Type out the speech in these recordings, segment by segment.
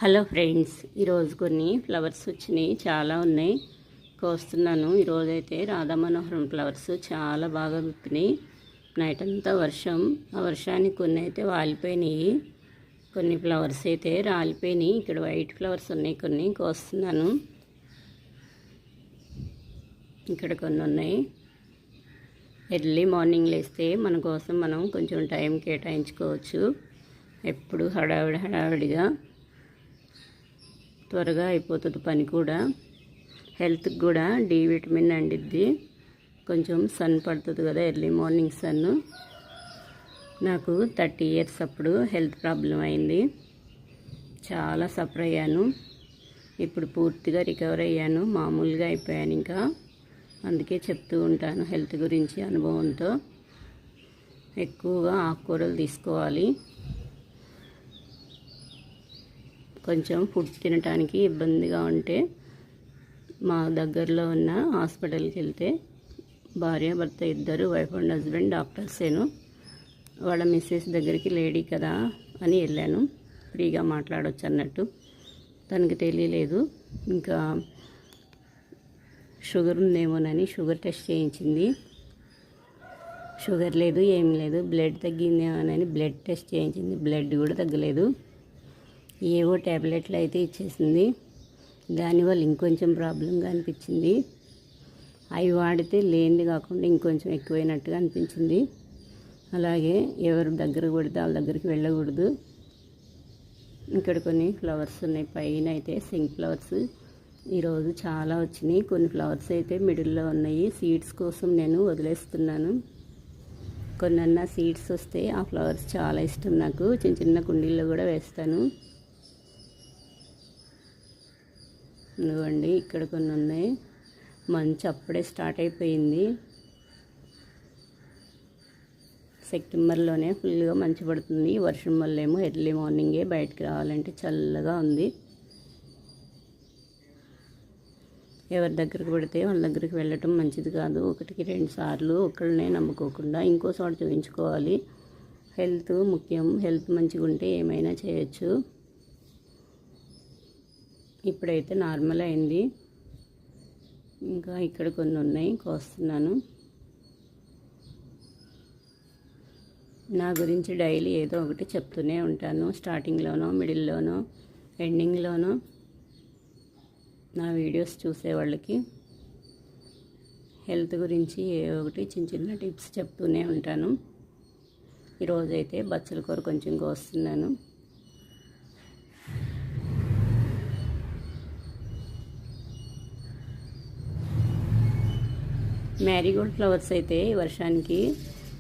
Hello friends, ఈరోజు కొన్ని flowers వచ్చినాయి, చాలా ఉన్నాయి, కోస్తున్నాను. ఈరోజైతే రాధా మనోహరం ఫ్లవర్స్ చాలా బాగా విప్పినాయి. నైట్ అంతా వర్షం, ఆ వర్షానికి కొన్ని అయితే వాలిపోయినాయి, కొన్ని ఫ్లవర్స్ అయితే రాలిపోయినాయి. ఇక్కడ వైట్ ఫ్లవర్స్ ఉన్నాయి, కొన్ని కోస్తున్నాను. ఇక్కడ కొన్ని ఉన్నాయి. ఎర్లీ మార్నింగ్ లేస్తే మన కోసం మనం కొంచెం టైం కేటాయించుకోవచ్చు. ఎప్పుడు హడావిడిగా త్వరగా అయిపోతుంది పని కూడా. హెల్త్కి కూడా డి విటమిన్ అందిద్ది. కొంచెం సన్ పడుతుంది కదా, ఎర్లీ మార్నింగ్ సన్. నాకు 30 years అప్పుడు హెల్త్ ప్రాబ్లం అయింది, చాలా సఫర్ అయ్యాను. ఇప్పుడు పూర్తిగా రికవర్ అయ్యాను, మామూలుగా అయిపోయాను. ఇంకా అందుకే చెప్తూ ఉంటాను హెల్త్ గురించి అనుభవంతో. ఎక్కువగా ఆకుకూరలు తీసుకోవాలి. కొంచెం ఫుడ్ తినడానికి ఇబ్బందిగా ఉంటే మా దగ్గరలో ఉన్న హాస్పిటల్కి వెళ్తే భార్యాభర్త ఇద్దరు, వైఫ్ అండ్ హస్బెండ్, డాక్టర్సేను. వాళ్ళ మిస్సెస్ దగ్గరికి లేడీ కదా అని వెళ్ళాను, ఫ్రీగా మాట్లాడవచ్చు అన్నట్టు. తనకి తెలియలేదు, ఇంకా షుగర్ ఉందేమోనని షుగర్ టెస్ట్ చేయించింది. షుగర్ లేదు, ఏం లేదు. బ్లడ్ తగ్గిందేమోనని బ్లడ్ టెస్ట్ చేయించింది, బ్లడ్ కూడా తగ్గలేదు. ఏవో ట్యాబ్లెట్లు అయితే ఇచ్చేసింది. దానివల్ల ఇంకొంచెం ప్రాబ్లంగా అనిపించింది. అవి వాడితే లేనిది కాకుండా ఇంకొంచెం ఎక్కువైనట్టుగా అనిపించింది. అలాగే ఎవరు దగ్గరకు పడితే వాళ్ళ దగ్గరికి వెళ్ళకూడదు. ఇక్కడ కొన్ని ఫ్లవర్స్ ఉన్నాయి, పైన అయితే సింక్ ఫ్లవర్స్ ఈరోజు చాలా వచ్చినాయి. కొన్ని ఫ్లవర్స్ అయితే మిడిల్లో ఉన్నాయి, సీడ్స్ కోసం నేను వదిలేస్తున్నాను. కొన్నన్నా సీడ్స్ వస్తే ఆ ఫ్లవర్స్ చాలా ఇష్టం నాకు. చిన్న చిన్న కుండీల్లో కూడా వేస్తాను. ఇదిగోండి, ఇక్కడ కొన్ని ఉన్నాయి. మంచు అప్పుడే స్టార్ట్ అయిపోయింది. సెప్టెంబర్లోనే ఫుల్గా మంచు పడుతుంది. వర్షం వల్ల ఏమో ఎర్లీ మార్నింగే బయటకు రావాలంటే చల్లగా ఉంది. ఎవరి దగ్గరికి పెడితే వాళ్ళ దగ్గరికి వెళ్ళటం మంచిది కాదు. 1-2 సార్లు ఒకళ్ళనే నమ్ముకోకుండా ఇంకో చోట చూపించుకోవాలి. హెల్త్ ముఖ్యం. హెల్త్ మంచిగా ఉంటే ఏమైనా చేయొచ్చు. ఇప్పుడైతే నార్మల్ అయింది. ఇంకా ఇక్కడ కొన్ని ఉన్నాయి, కోస్తున్నాను. నా గురించి డైలీ ఏదో ఒకటి చెప్తూనే ఉంటాను, స్టార్టింగ్లోనో, మిడిల్లోనో, ఎండింగ్లోనో. నా వీడియోస్ చూసేవాళ్ళకి హెల్త్ గురించి ఏదో ఒకటి చిన్న చిన్న టిప్స్ చెప్తూనే ఉంటాను. ఈరోజైతే బచ్చల కూర కొంచెం కోస్తున్నాను. మ్యారీగోల్డ్ ఫ్లవర్స్ అయితే వర్షానికి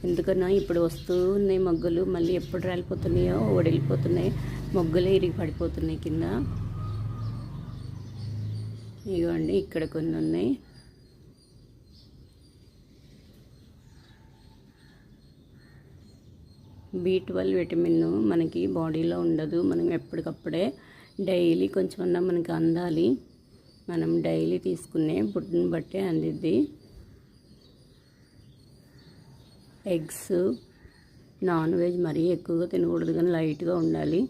ఎందుకన్నా ఇప్పుడు వస్తూ ఉన్నాయి మొగ్గలు, మళ్ళీ ఎప్పుడు రాలిపోతున్నాయో వడిలిపోతున్నాయి, మొగ్గలే ఇరిగి పడిపోతున్నాయి కింద. ఇదిగోండి, ఇక్కడ కొన్ని ఉన్నాయి. B12 విటమిన్ మనకి బాడీలో ఉండదు. మనం ఎప్పటికప్పుడే డైలీ కొంచెం మనకి అందాలి. మనం డైలీ తీసుకునే ఫుడ్ని బట్టే అందిద్ది. ఎగ్స్, నాన్ వెజ్ మరీ ఎక్కువగా తినకూడదు, కానీ లైట్గా ఉండాలి.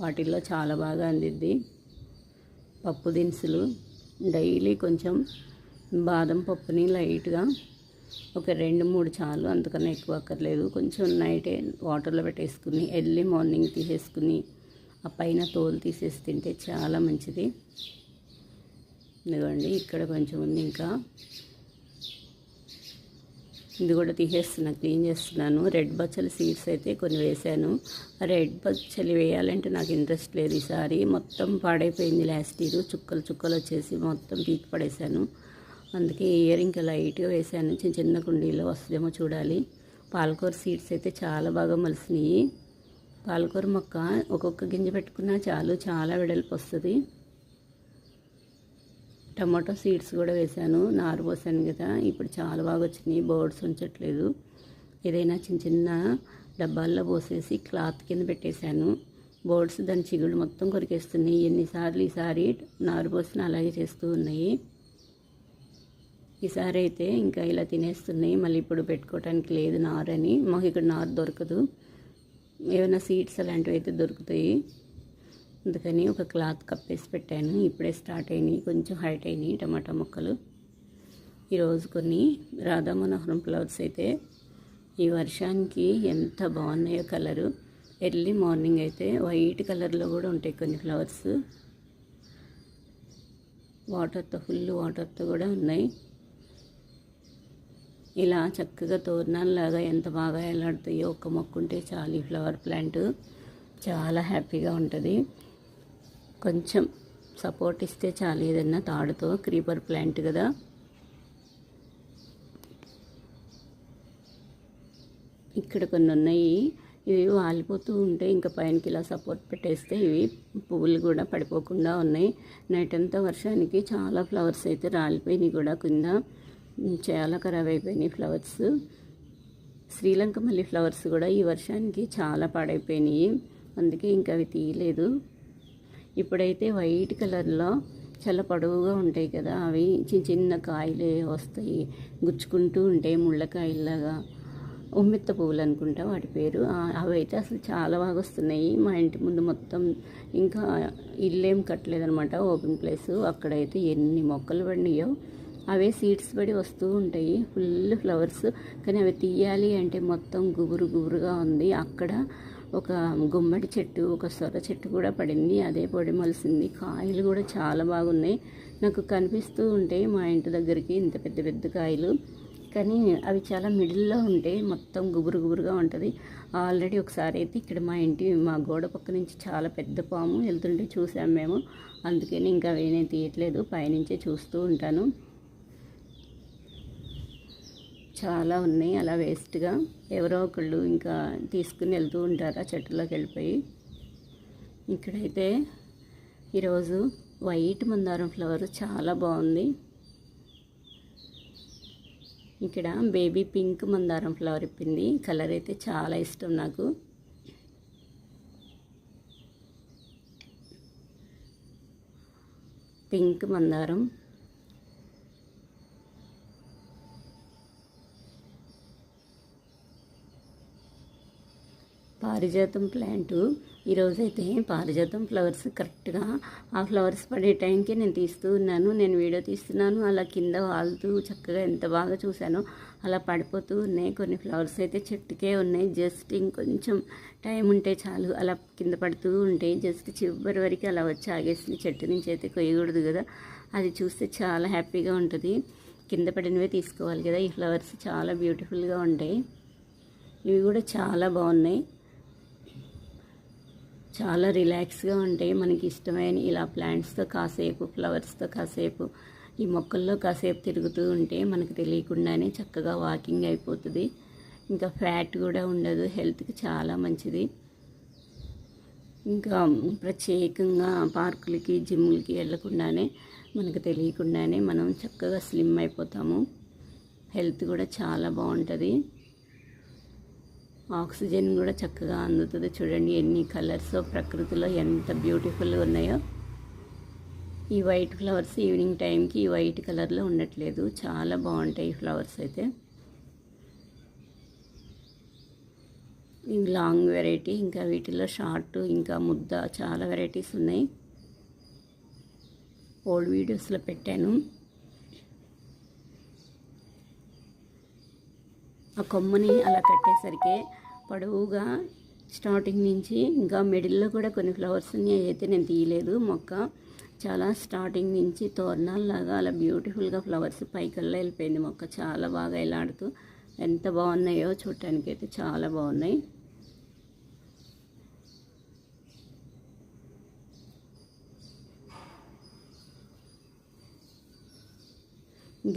వాటిల్లో చాలా బాగా అందిద్ది. పప్పు దినుసులు డైలీ కొంచెం బాదం పప్పుని లైట్గా ఒక 2-3 చాలు, అంతకన్నా ఎక్కువ అక్కర్లేదు. కొంచెం నైటే వాటర్లో పెట్టేసుకుని ఎర్లీ మార్నింగ్ తీసేసుకుని ఆ పైన తోలు తీసేసి తింటే చాలా మంచిది. ఇదిగోండి, ఇక్కడ కొంచెం ఉంది. ఇంకా ఇది కూడా తీసేస్తున్నా, క్లీన్ చేస్తున్నాను. రెడ్ బచ్చలి సీడ్స్ అయితే కొన్ని వేసాను. రెడ్ బచ్చలి వేయాలంటే నాకు ఇంట్రెస్ట్ లేదు. ఈసారి మొత్తం పాడైపోయింది. లాస్ట్ ఇయర్ చుక్కలు వచ్చేసి మొత్తం పీకి పడేశాను. అందుకే ఈ ఇయర్ ఇంకా లైట్గా వేసాను. చిన్న చిన్న కుండీలో వస్తుందేమో చూడాలి. పాలకూర సీడ్స్ అయితే చాలా బాగా మలిసినాయి. పాలకూర మొక్క ఒక్కొక్క గింజ పెట్టుకున్నా చాలు, చాలా వెడల్పు వస్తుంది. టమాటో సీడ్స్ కూడా వేసాను, నారు పోసాను కదా, ఇప్పుడు చాలా బాగా వచ్చినాయి. బర్డ్స్ ఉంచట్లేదు. ఏదైనా చిన్న చిన్న డబ్బాల్లో పోసేసి క్లాత్ కింద పెట్టేశాను. బర్డ్స్ దాని చిగుళ్ళు మొత్తం కొరికేస్తున్నాయి. ఎన్నిసార్లు ఈసారి నారు పోసిన అలాగే చేస్తూ ఉన్నాయి. ఈసారి అయితే ఇంకా ఇలా తినేస్తున్నాయి. మళ్ళీ ఇప్పుడు పెట్టుకోవడానికి లేదు నారని. మాకు ఇక్కడ నారు దొరకదు. ఏమైనా సీడ్స్ అలాంటివి అయితే దొరుకుతాయి. అందుకని ఒక క్లాత్ కప్పేసి పెట్టాను. ఇప్పుడే స్టార్ట్ అయినాయి, కొంచెం హైట్ అయినాయి టమాటా మొక్కలు. ఈరోజు కొన్ని రాధా మనోహరం ఫ్లవర్స్ అయితే ఈ వర్షానికి ఎంత బాగున్నాయో కలరు. ఎర్లీ మార్నింగ్ అయితే వైట్ కలర్లో కూడా ఉంటాయి కొన్ని ఫ్లవర్స్. ఫుల్ వాటర్తో కూడా ఉన్నాయి. ఇలా చక్కగా తోరణాలలాగా ఎంత బాగా ఎలాడుతాయో. ఒక్క మొక్క ఉంటే చాలు ఈ ఫ్లవర్ ప్లాంట్ చాలా హ్యాపీగా ఉంటుంది. కొంచెం సపోర్ట్ ఇస్తే చాలు, ఏదన్నా తాడుతో. క్రీపర్ ప్లాంట్ కదా. ఇక్కడ కొన్ని ఉన్నాయి, ఇవి వాలిపోతూ ఉంటే ఇంకా పైనకి ఇలా సపోర్ట్ పెట్టేస్తే ఇవి పువ్వులు కూడా పడిపోకుండా ఉన్నాయి. నైట్ అంతా వర్షానికి చాలా ఫ్లవర్స్ అయితే రాలిపోయినాయి కూడా, కింద చాలా ఖరాబ్ అయిపోయినాయి ఫ్లవర్స్. శ్రీలంక మల్లి ఫ్లవర్స్ కూడా ఈ వర్షానికి చాలా పాడైపోయినాయి, అందుకే ఇంకా అవి తీయలేదు. ఇప్పుడైతే వైట్ కలర్లో చాలా పొడవుగా ఉంటాయి కదా, అవి చిన్న చిన్న కాయలే వస్తాయి, గుచ్చుకుంటూ ఉంటాయి ముళ్ళకాయల్లాగా. ఉమ్మెత్త పువ్వులు అనుకుంటా వాటి పేరు. అవి అయితే అసలు చాలా బాగా వస్తున్నాయి. మా ఇంటి ముందు మొత్తం ఇంకా ఇల్లేం కట్టలేదనమాట, ఓపెన్ ప్లేస్. అక్కడైతే ఎన్ని మొక్కలు పడినాయో. అవే సీడ్స్ పడి వస్తూ ఉంటాయి, ఫుల్ ఫ్లవర్స్. కానీ అవి తీయాలి అంటే మొత్తం గుబురు గుబురుగా ఉంది. అక్కడ ఒక గుమ్మడి చెట్టు, ఒక సొర చెట్టు కూడా పడింది, అదే పొడి మలిసింది. కాయలు కూడా చాలా బాగున్నాయి. నాకు కనిపిస్తూ ఉంటాయి మా ఇంటి దగ్గరికి ఇంత పెద్ద పెద్ద కాయలు. కానీ అవి చాలా మిడిల్లో ఉంటాయి, మొత్తం గుబురు గుబురుగా ఉంటుంది. ఆల్రెడీ ఒకసారి అయితే ఇక్కడ మా గోడ పక్క నుంచి చాలా పెద్ద పాము వెళ్తుంటే చూసాము మేము. అందుకని ఇంకా అవేనే తీయట్లేదు, పైనుంచే చూస్తూ ఉంటాను. చాలా ఉన్నాయి అలా వేస్ట్గా, ఎవరో ఒకళ్ళు ఇంకా తీసుకుని వెళ్తూ ఉంటారు ఆ చెట్టులోకి వెళ్ళిపోయి. ఇక్కడైతే ఈరోజు వైట్ మందారం ఫ్లవర్ చాలా బాగుంది. ఇక్కడ బేబీ పింక్ మందారం ఫ్లవర్ ఇప్పింది. కలర్ అయితే చాలా ఇష్టం నాకు. పింక్ మందారం. పారిజాతం ప్లాంటు ఈరోజైతే పారిజాతం ఫ్లవర్స్ కరెక్ట్గా ఆ ఫ్లవర్స్ పడే టైంకి నేను తీస్తూ ఉన్నాను. నేను వీడియో తీస్తున్నాను, అలా కింద వాళ్తూ చక్కగా ఎంత బాగా చూశానో అలా పడిపోతూ ఉన్నాయి. కొన్ని ఫ్లవర్స్ అయితే చెట్టుకే ఉన్నాయి, జస్ట్ ఇంకొంచెం టైం ఉంటే చాలు అలా కింద పడుతూ ఉంటాయి. జస్ట్ చివరి వరకు అలా వచ్చి ఆగేసింది. చెట్టు నుంచి అయితే కొయ్యకూడదు కదా, అది చూస్తే చాలా హ్యాపీగా ఉంటుంది. కింద పడినవే తీసుకోవాలి కదా. ఈ ఫ్లవర్స్ చాలా బ్యూటిఫుల్గా ఉంటాయి. ఇవి కూడా చాలా బాగున్నాయి, చాలా రిలాక్స్గా ఉంటాయి. మనకి ఇష్టమైన ఇలా ప్లాంట్స్తో కాసేపు, ఫ్లవర్స్తో కాసేపు, ఈ మొక్కల్లో కాసేపు తిరుగుతూ ఉంటే మనకు తెలియకుండానే చక్కగా వాకింగ్ అయిపోతుంది. ఇంకా ఫ్యాట్ కూడా ఉండదు, హెల్త్కి చాలా మంచిది. ఇంకా ప్రత్యేకంగా పార్కులకి, జిమ్లకి వెళ్ళకుండానే మనకు తెలియకుండానే మనం చక్కగా స్లిమ్ అయిపోతాము. హెల్త్ కూడా చాలా బాగుంటుంది. ఆక్సిజన్ కూడా చక్కగా అందుతుంది. చూడండి ఎన్ని కలర్స్ ప్రకృతిలో ఎంత బ్యూటిఫుల్గా ఉన్నాయో. ఈ వైట్ ఫ్లవర్స్ ఈవినింగ్ టైంకి ఈ వైట్ కలర్లో ఉండట్లేదు, చాలా బాగుంటాయి ఈ ఫ్లవర్స్ అయితే. ఇవి లాంగ్ వెరైటీ, ఇంకా వీటిలో షార్ట్, ఇంకా ముద్ద, చాలా వెరైటీస్ ఉన్నాయి. ఓల్డ్ వీడియోస్లో పెట్టాను. ఆ కొమ్మని అలా కట్టేసరికి పొడవుగా స్టార్టింగ్ నుంచి ఇంకా మిడిల్లో కూడా కొన్ని ఫ్లవర్స్ ఉన్నాయి. అయితే నేను తీయలేదు, మొక్క చాలా స్టార్టింగ్ నుంచి తోరణాలలాగా అలా బ్యూటిఫుల్గా ఫ్లవర్స్ పైకల్లా వెళ్ళిపోయింది. మొక్క చాలా బాగా ఎలాడుతూ ఎంత బాగున్నాయో చూడటానికి అయితే చాలా బాగున్నాయి.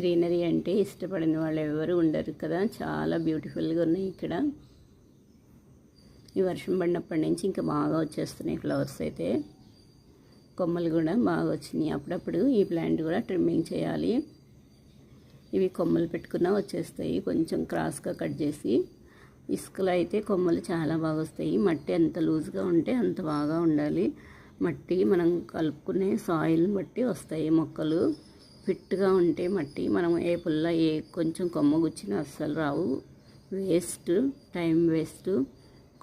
గ్రీనరీ అంటే ఇష్టపడిన వాళ్ళు ఎవరు ఉండరు కదా, చాలా బ్యూటిఫుల్గా ఉన్నాయి. ఇక్కడ ఈ వర్షం పడినప్పటి నుంచి ఇంకా బాగా వచ్చేస్తున్నాయి ఫ్లవర్స్ అయితే. కొమ్మలు కూడా బాగా వచ్చినాయి. అప్పుడప్పుడు ఈ ప్లాంట్ కూడా ట్రిమ్మింగ్ చేయాలి. ఇవి కొమ్మలు పెట్టుకున్నా వచ్చేస్తాయి, కొంచెం క్రాస్గా కట్ చేసి. ఇసుకలో అయితే కొమ్మలు చాలా బాగా వస్తాయి. మట్టి ఎంత లూజ్గా ఉంటే అంత బాగా ఉండాలి. మట్టి మనం కలుపుకునే సాయిల్ని బట్టి వస్తాయి మొక్కలు. ఫిట్గా ఉంటే మట్టి మనం ఏ పుల్ల కొంచెం కొమ్మ గుచ్చినా అస్సలు రావు. Waste, time waste.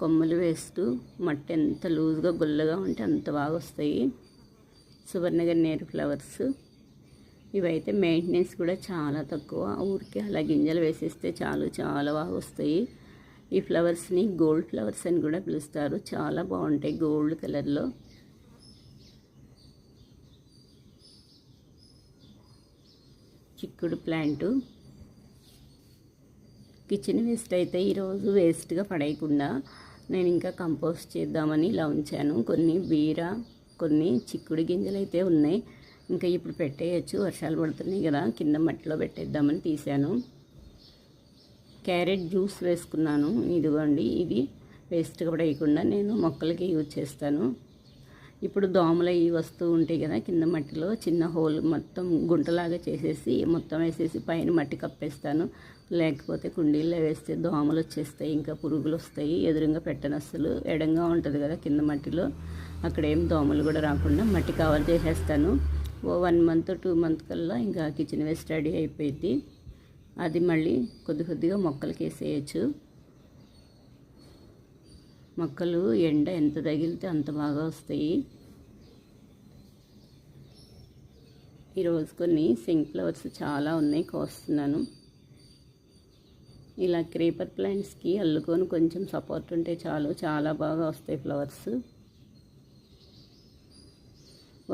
కొమ్మలు వేస్తూ మట్టి ఎంత లూజ్గా గుల్లగా ఉంటే అంత బాగా వస్తాయి సువర్ణగన్నేరు ఫ్లవర్స్. ఇవైతే మెయింటెనెన్స్ కూడా చాలా తక్కువ, ఊరికే అలా గింజలు వేసేస్తే చాలు, చాలా బాగా వస్తాయి. ఈ ఫ్లవర్స్ని గోల్డ్ ఫ్లవర్స్ అని కూడా పిలుస్తారు, చాలా బాగుంటాయి గోల్డ్ కలర్లో. చిక్కుడు ప్లాంటు. కిచెన్ వేస్ట్ అయితే ఈరోజు వేస్ట్గా పడేయకుండా నేను ఇంకా కంపోస్ట్ చేద్దామని ఇలా ఉంచాను. కొన్ని బీర, కొన్ని చిక్కుడు గింజలు అయితే ఉన్నాయి, ఇంకా ఇప్పుడు పెట్టేయచ్చు, వర్షాలు పడుతున్నాయి కదా, కింద మట్టిలో పెట్టేద్దామని తీశాను. క్యారెట్ జ్యూస్ వేసుకున్నాను, ఇదిగోండి. ఇది వేస్ట్గా పడేయకుండా నేను మొక్కలకి యూజ్ చేస్తాను. ఇప్పుడు దోమలు ఇవి వస్తూ ఉంటాయి కదా, కింద మట్టిలో చిన్న హోల్ మొత్తం గుంటలాగా చేసేసి మొత్తం వేసేసి పైన మట్టి కప్పేస్తాను. లేకపోతే కుండీల్లో వేస్తే దోమలు వచ్చేస్తాయి, ఇంకా పురుగులు వస్తాయి. ఎదురుగా పెట్టను అస్సలు, ఎడంగా ఉంటుంది కదా కింద మట్టిలో, అక్కడ ఏం దోమలు కూడా రాకుండా మట్టి కవర్ చేసేస్తాను. 1 month 2 month కల్లా ఇంకా కిచెన్ వేస్ట్ రెడీ అయిపోయింది. అది మళ్ళీ కొద్ది కొద్దిగా మొక్కలకి వేసేయచ్చు. మొక్కలు ఎండ ఎంత తగిలితే అంత బాగా వస్తాయి. ఈరోజు కొన్ని సింక్ ఫ్లవర్స్ చాలా ఉన్నాయి, కోస్తున్నాను. ఇలా క్రీపర్ ప్లాంట్స్కి అల్లుకొని కొంచెం సపోర్ట్ ఉంటే చాలు, చాలా బాగా వస్తాయి ఫ్లవర్స్.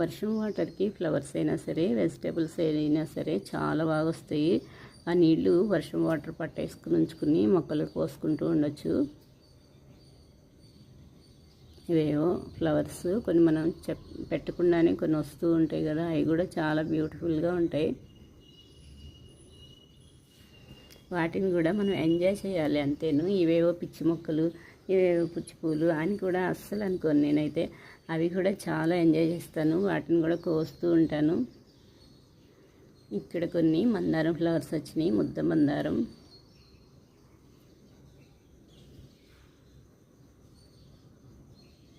వర్షం వాటర్కి ఫ్లవర్స్ అయినా సరే, వెజిటేబుల్స్ అయినా సరే చాలా బాగా వస్తాయి. ఆ నీళ్లు వర్షం వాటర్ పట్టేసుకుని ఉంచుకుని మొక్కలు పోసుకుంటూ ఉండొచ్చు. ఇవేవో ఫ్లవర్స్ కొన్ని మనం పెట్టకుండానే కొన్ని వస్తూ ఉంటాయి కదా, అవి కూడా చాలా బ్యూటిఫుల్గా ఉంటాయి. వాటిని కూడా మనం ఎంజాయ్ చేయాలి అంతేను. ఇవేవో పిచ్చి మొక్కలు, ఇవేవో పుచ్చి పూలు అని కూడా అస్సలు అనుకోను నేనైతే. అవి కూడా చాలా ఎంజాయ్ చేస్తాను, వాటిని కూడా కోస్తూ ఉంటాను. ఇక్కడ కొన్ని మందారం ఫ్లవర్స్ వచ్చినాయి, ముద్ద మందారం.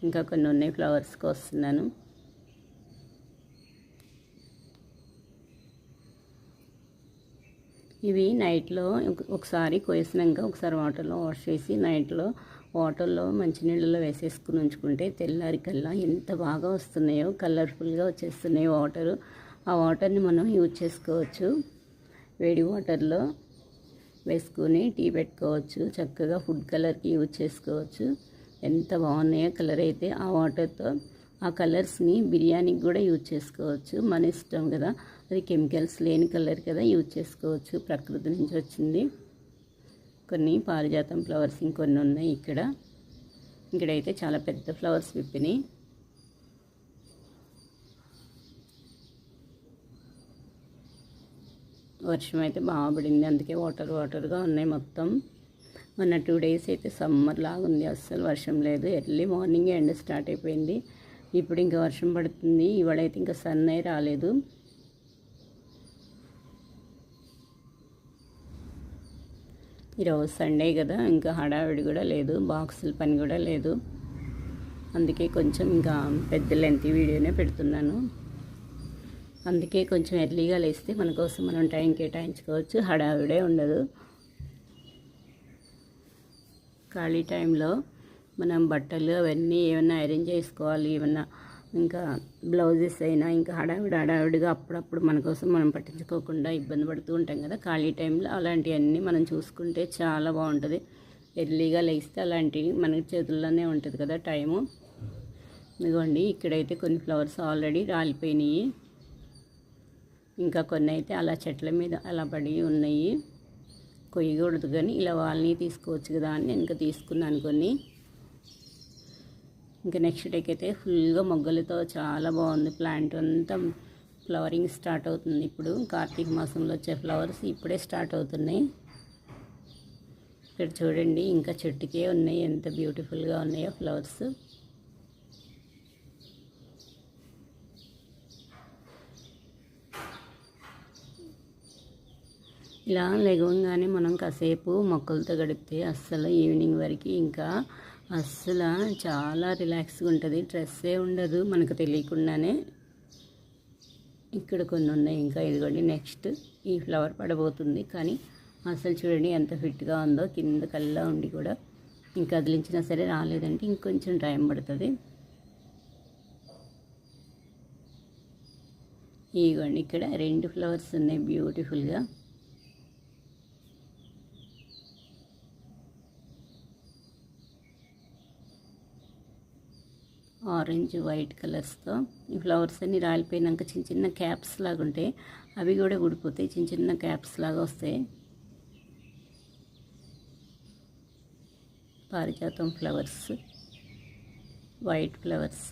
ఇంకా కొన్ని ఉన్నాయి, ఫ్లవర్స్ కోస్తున్నాను. ఇవి నైట్లో ఒకసారి కోసినాక ఒకసారి వాటర్లో వాష్ చేసి నైట్లో వాటర్లో మంచినీళ్ళలో వేసేసుకుని ఉంచుకుంటే తెల్లారికల్లా ఎంత బాగా వస్తున్నాయో, కలర్ఫుల్గా వచ్చేస్తున్నాయి వాటరు. ఆ వాటర్ని మనం యూజ్ చేసుకోవచ్చు. వేడి వాటర్లో వేసుకొని టీ పెట్టుకోవచ్చు, చక్కగా ఫుడ్ కలర్కి యూజ్ చేసుకోవచ్చు. ఎంత బాగున్నాయో కలర్ అయితే. ఆ వాటర్తో ఆ కలర్స్ని బిర్యానీకి కూడా యూజ్ చేసుకోవచ్చు, మన ఇష్టం కదా. అది కెమికల్స్ లేని కలర్ కదా, యూజ్ చేసుకోవచ్చు, ప్రకృతి నుంచి వచ్చింది. కొన్ని పారిజాతం ఫ్లవర్స్ ఇంకొన్ని ఉన్నాయి. ఇక్కడైతే చాలా పెద్ద ఫ్లవర్స్ విప్పినాయి. వర్షం అయితే బాగా పడింది, అందుకే వాటర్గా ఉన్నాయి మొత్తం. మొన్న 2 days అయితే సమ్మర్ లాగా ఉంది, అస్సలు వర్షం లేదు. ఎర్లీ మార్నింగ్ ఎండ స్టార్ట్ అయిపోయింది, ఇప్పుడు ఇంకా వర్షం పడుతుంది. ఇవాళైతే ఇంకా సన్ అయి రాలేదు. ఈరోజు సండే కదా, ఇంకా హడావిడి కూడా లేదు, బాక్సుల పని కూడా లేదు. అందుకే కొంచెం ఇంకా పెద్ద లెంత్ వీడియోనే పెడుతున్నాను. అందుకే కొంచెం ఎర్లీగా లేస్తే మన కోసం మనం టైం కేటాయించుకోవచ్చు, హడావిడే ఉండదు. ఖాళీ టైంలో మనం బట్టలు అవన్నీ ఏమైనా అరేంజ్ చేసుకోవాలి, ఏమన్నా ఇంకా బ్లౌజెస్ అయినా ఇంకా హడావిడిగా అప్పుడప్పుడు మన కోసం మనం పట్టించుకోకుండా ఇబ్బంది పడుతూ ఉంటాం కదా ఖాళీ టైంలో. అలాంటివన్నీ మనం చూసుకుంటే చాలా బాగుంటుంది. ఎర్లీగా లేస్తే అలాంటివి మన చేతుల్లోనే ఉంటుంది కదా టైము. ఇదిగోండి, ఇక్కడైతే కొన్ని ఫ్లవర్స్ ఆల్రెడీ రాలిపోయినాయి, ఇంకా కొన్ని అయితే అలా చెట్ల మీద అలా పడి ఉన్నాయి. కొయ్యకూడదు కానీ ఇలా వాళ్ళని తీసుకోవచ్చు కదా అని నేను ఇంకా తీసుకున్నాను కొన్ని. ఇంకా నెక్స్ట్ డేకి అయితే ఫుల్గా మొగ్గలతో చాలా బాగుంది. ప్లాంట్ అంతా ఫ్లవరింగ్ స్టార్ట్ అవుతుంది. ఇప్పుడు కార్తీక మాసంలో వచ్చే ఫ్లవర్స్ ఇప్పుడే స్టార్ట్ అవుతున్నాయి. ఇక్కడ చూడండి, ఇంకా చెట్టుకే ఉన్నాయి, ఎంత బ్యూటిఫుల్గా ఉన్నాయో ఫ్లవర్స్. ఇలా లెగవగానే మనం కాసేపు మొక్కలతో గడిపితే అస్సలు ఈవినింగ్ వరకు ఇంకా అస్సలు చాలా రిలాక్స్గా ఉంటుంది, స్ట్రెస్సే ఉండదు మనకు తెలియకుండానే. ఇక్కడ కొన్ని ఉన్నాయి ఇంకా. ఇదిగోండి, నెక్స్ట్ ఈ ఫ్లవర్ పడబోతుంది, కానీ అసలు చూడండి ఎంత ఫిట్గా ఉందో, కింద కల్లా ఉండి కూడా ఇంకా కదిలించినా సరే రాలేదంటే ఇంకొంచెం టైం పడుతుంది. ఇదిగోండి ఇక్కడ 2 ఫ్లవర్స్ ఉన్నాయి బ్యూటిఫుల్గా. ఆరెంజ్ వైట్ కలర్స్తో ఈ ఫ్లవర్స్ అన్ని రాలిపోయినాక చిన్న చిన్న క్యాప్స్ లాగా ఉంటాయి, అవి కూడా ఊడిపోతాయి, చిన్న చిన్న క్యాప్స్ లాగా వస్తాయి. పారిజాతం ఫ్లవర్స్, వైట్ ఫ్లవర్స్.